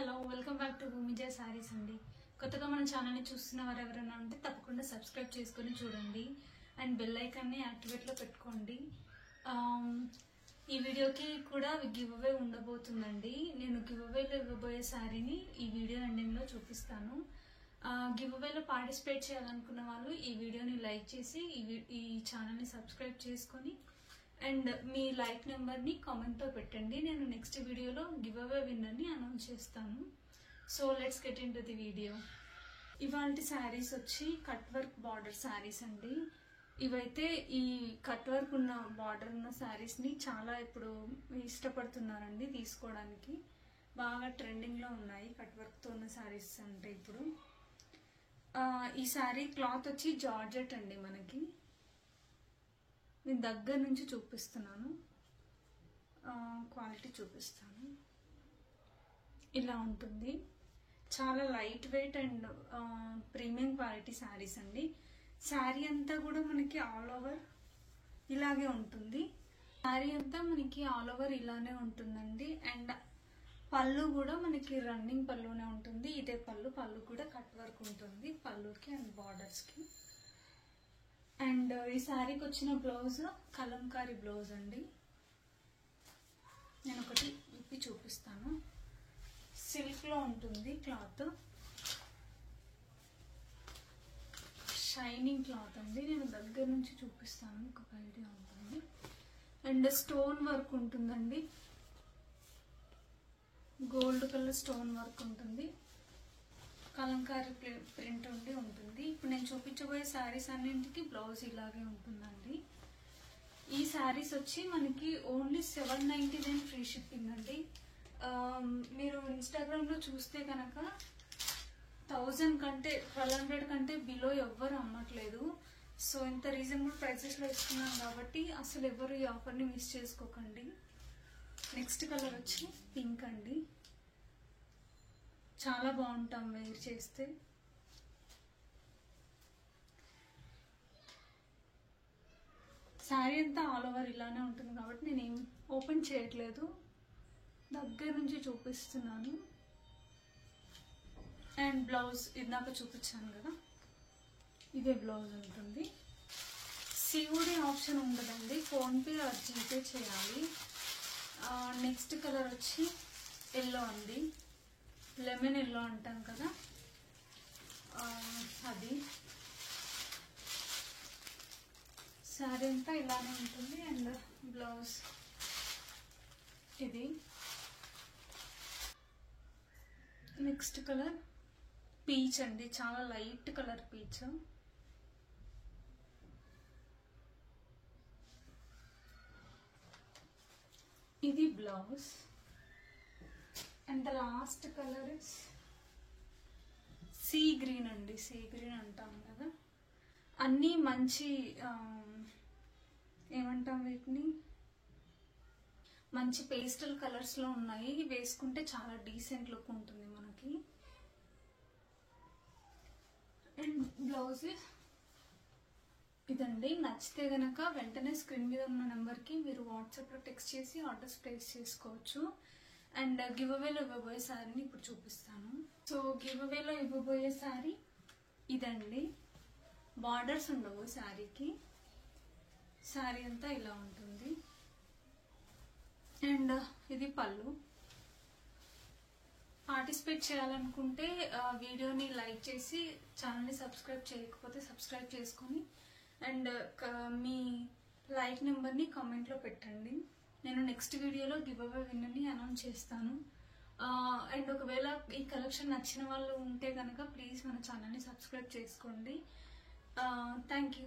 Hello welcome back to Bhoomija Sarees అండి. కొత్తగా మన ఛానల్ని చూస్తున్న వారు ఎవరైనా ఉంటే తప్పకుండా సబ్స్క్రైబ్ చేసుకొని చూడండి అండ్ బెల్ ఐకాన్ని యాక్టివేట్లో పెట్టుకోండి. ఈ వీడియోకి కూడా గివ్ అవే ఉండబోతుందండి. నేను గివ్ అవేలో ఇవ్వబోయే శారీని ఈ వీడియో ఎండింగ్లో చూపిస్తాను. గివ్ అవేలో పార్టిసిపేట్ చేయాలనుకున్న వాళ్ళు ఈ వీడియోని లైక్ చేసి ఈ ఛానల్ని సబ్స్క్రైబ్ చేసుకొని అండ్ మీ లైక్ నెంబర్ని కామెంట్లో పెట్టండి. నేను నెక్స్ట్ వీడియోలో గివ్ అవే విన్నర్ని అనౌన్స్ చేస్తాను. So let's get into the video. ఇవాంటి శారీస్ వచ్చి కట్ వర్క్ బార్డర్ శారీస్ అండి. ఇవైతే ఈ కట్ వర్క్ ఉన్న బార్డర్ ఉన్న శారీస్ని చాలా ఇప్పుడు ఇష్టపడుతున్నారండి తీసుకోవడానికి. బాగా ట్రెండింగ్లో ఉన్నాయి కట్ వర్క్తో ఉన్న శారీస్ అంటే ఇప్పుడు. ఈ శారీ క్లాత్ వచ్చి జార్జెట్ అండి. మనకి నేను దగ్గర నుంచి చూపిస్తున్నాను, క్వాలిటీ చూపిస్తాను. ఇలా ఉంటుంది. చాలా light weight and premium quality saris అండి. శారీ అంతా కూడా మనకి ఆల్ ఓవర్ ఇలాగే ఉంటుంది. శారీ అంతా మనకి ఆల్ ఓవర్ ఇలానే ఉంటుందండి. అండ్ పళ్ళు కూడా మనకి రన్నింగ్ పళ్ళునే ఉంటుంది. ఇదే పళ్ళు కూడా కట్ వర్క్ ఉంటుంది పళ్ళుకి అండ్ బార్డర్స్కి. అండ్ ఈ శారీకి వచ్చిన బ్లౌజ్ కలంకారీ బ్లౌజ్ అండి. నేను ఒకటి విప్పి చూపిస్తాను. సిల్క్లో ఉంటుంది క్లాత్, షైనింగ్ క్లాత్ అండి. నేను దగ్గర నుంచి చూపిస్తాను, ఒక ఐడియా ఉంటుంది. అండ్ స్టోన్ వర్క్ ఉంటుందండి, గోల్డ్ కలర్ స్టోన్ వర్క్ ఉంటుంది, కలంకారీ ప్రింట్ ఉంటుంది. ఇప్పుడు నేను చూపించబోయే శారీస్ అన్నింటికి బ్లౌజ్ ఇలాగే ఉంటుందండి. ఈ శారీస్ వచ్చి మనకి ఓన్లీ 799 ఫ్రీ షిప్పింగ్ అండి. మీరు ఇన్స్టాగ్రామ్లో చూస్తే కనుక 1000 కంటే 1200 కంటే బిలో ఎవ్వరు అమ్మట్లేదు. సో ఇంత రీజనబుల్ ప్రైసెస్లో ఇస్తున్నాం కాబట్టి అసలు ఎవరు ఈ ఆఫర్ని మిస్ చేసుకోకండి. నెక్స్ట్ కలర్ వచ్చి పింక్ అండి. చాలా బాగుంటాం వేర్ చేస్తే. శారీ అంతా ఆల్ ఓవర్ ఇలానే ఉంటుంది కాబట్టి నేనేం ఓపెన్ చేయట్లేదు, దగ్గర నుంచి చూపిస్తున్నాను. అండ్ బ్లౌజ్ ఇందాక చూపించాను కదా, ఇదే బ్లౌజ్ ఉంటుంది. సిఓడి ఆప్షన్ ఉండదండి, ఫోన్పే ఆర్ జీపే చేయాలి. నెక్స్ట్ కలర్ వచ్చి ఎల్లో అండి, లెమన్ ఎల్లో అంటాం కదా అది. శారీ అంతా ఇలానే ఉంటుంది. అండ్ బ్లౌజ్ ఇది. నెక్స్ట్ కలర్ పీచ్ అండి, చాలా లైట్ కలర్ పీచ్. ఇది blouse. And the last colour is sea green అండి, సీ గ్రీన్ అంటాం కదా. అన్నీ మంచి ఏమంటాం వీటిని, మంచి పేస్టల్ కలర్స్లో ఉన్నాయి. వేసుకుంటే చాలా డీసెంట్ లుక్ ఉంటుంది మనకి. అండ్ బ్లౌజ్ ఇదండి. నచ్చితే గనక వెంటనే స్క్రీన్ మీద ఉన్న నెంబర్కి మీరు వాట్సాప్లో టెక్స్ట్ చేసి ఆర్డర్స్ ప్లేస్ చేసుకోవచ్చు. అండ్ గివ్ అవేలో ఇవ్వబోయే శారీని ఇప్పుడు చూపిస్తాను. సో గివ్ అవేలో ఇవ్వబోయే శారీ ఇదండి. బార్డర్స్ ఉండవు శారీకి, శారీ అంతా ఇలా ఉంటుంది. అండ్ ఇది పళ్ళు. పార్టిసిపేట్ చేయాలనుకుంటే వీడియోని లైక్ చేసి ఛానల్ని సబ్స్క్రైబ్ చేయకపోతే సబ్స్క్రైబ్ చేసుకొని అండ్ మీ లైక్ నెంబర్ని కామెంట్లో పెట్టండి. నేను నెక్స్ట్ వీడియోలో గివ్ అవే విన్నర్ని అనౌన్స్ చేస్తాను. అండ్ ఒకవేళ ఈ కలెక్షన్ నచ్చిన వాళ్ళు ఉంటే కనుక ప్లీజ్ మన ఛానల్ని సబ్స్క్రైబ్ చేసుకోండి. Thank you.